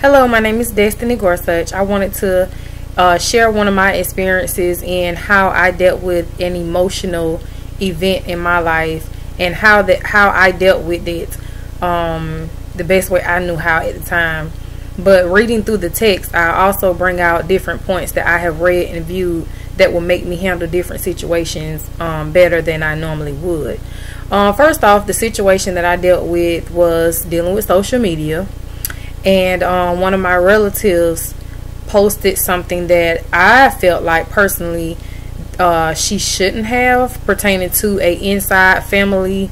Hello, my name is Dgorsuch. I wanted to share one of my experiences in how I dealt with an emotional event in my life and how I dealt with it the best way I knew how at the time. But reading through the text, I also bring out different points that I have read and viewed that will make me handle different situations better than I normally would. First off, the situation that I dealt with was dealing with social media. And one of my relatives posted something that I felt like personally she shouldn't have, pertaining to a inside family,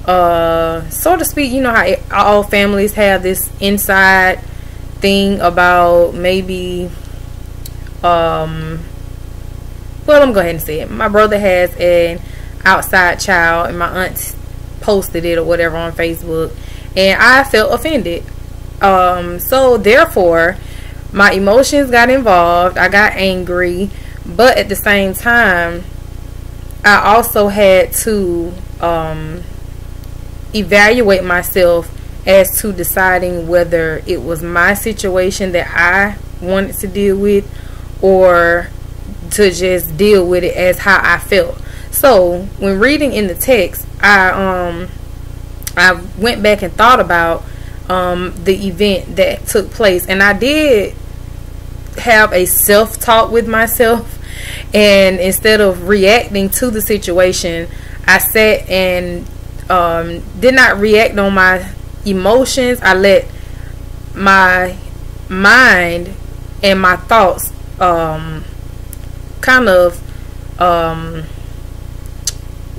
so to speak. You know how all families have this inside thing about maybe well, I'm gonna go ahead and say it. My brother has an outside child, and my aunt posted it or whatever on Facebook, and I felt offended. So therefore my emotions got involved. I got angry, but at the same time I also had to evaluate myself as to deciding whether it was my situation that I wanted to deal with, or to just deal with it as how I felt. So when reading in the text, I went back and thought about the event that took place, and I did have a self-talk with myself, and instead of reacting to the situation, I sat and did not react on my emotions. I let my mind and my thoughts kind of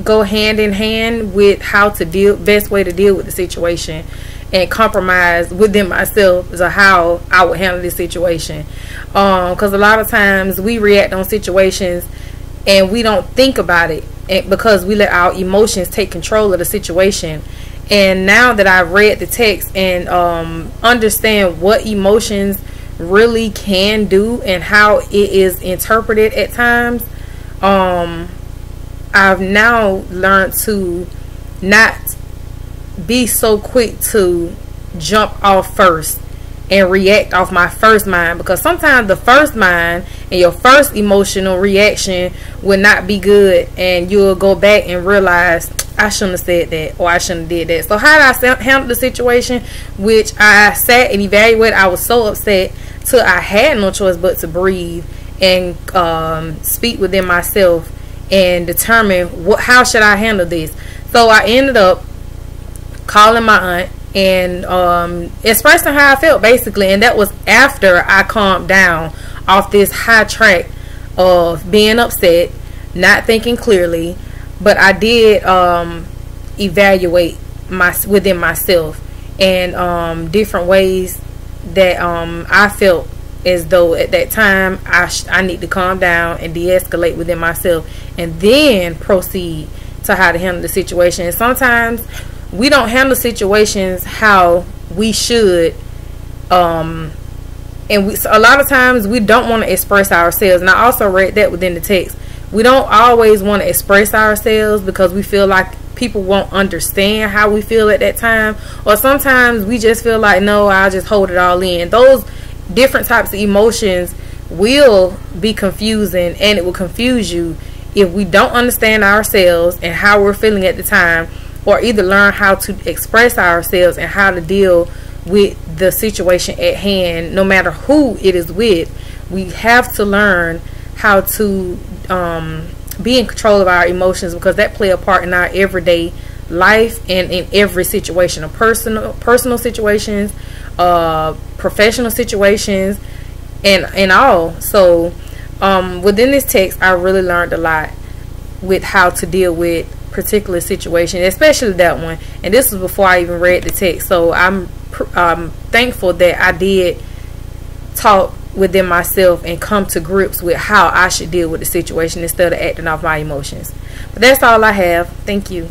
go hand in hand with how to best way to deal with the situation, and compromise within myself as to how I would handle this situation. Because a lot of times we react on situations and we don't think about it, because we let our emotions take control of the situation. And now that I've read the text and understand what emotions really can do and how it is interpreted at times, I've now learned to not be so quick to jump off first and react off my first mind, because sometimes the first mind and your first emotional reaction will not be good, and you'll go back and realize, I shouldn't have said that, or I shouldn't have did that. So how did I handle the situation? Which I sat and evaluated. I was so upset till I had no choice but to breathe and speak within myself and determine how should I handle this. So I ended up calling my aunt and expressing how I felt, basically. And that was after I calmed down off this high track of being upset, not thinking clearly. But I did evaluate within myself, and different ways that I felt as though at that time I need to calm down and de-escalate within myself, and then proceed to how to handle the situation. And sometimes we don't handle situations how we should, and a lot of times we don't want to express ourselves. And I also read that within the text. We don't always want to express ourselves because we feel like people won't understand how we feel at that time, or sometimes we just feel like, no, I'll just hold it all in. Those different types of emotions will be confusing, and it will confuse you if we don't understand ourselves and how we're feeling at the time, or either learn how to express ourselves and how to deal with the situation at hand. No matter who it is with, we have to learn how to be in control of our emotions, because that play a part in our everyday life and in every situation, of personal situations, professional situations, and all. So within this text, I really learned a lot with how to deal with particular situation, especially that one. And this was before I even read the text. So I'm thankful that I did talk within myself and come to grips with how I should deal with the situation instead of acting off my emotions. But that's all I have. Thank you.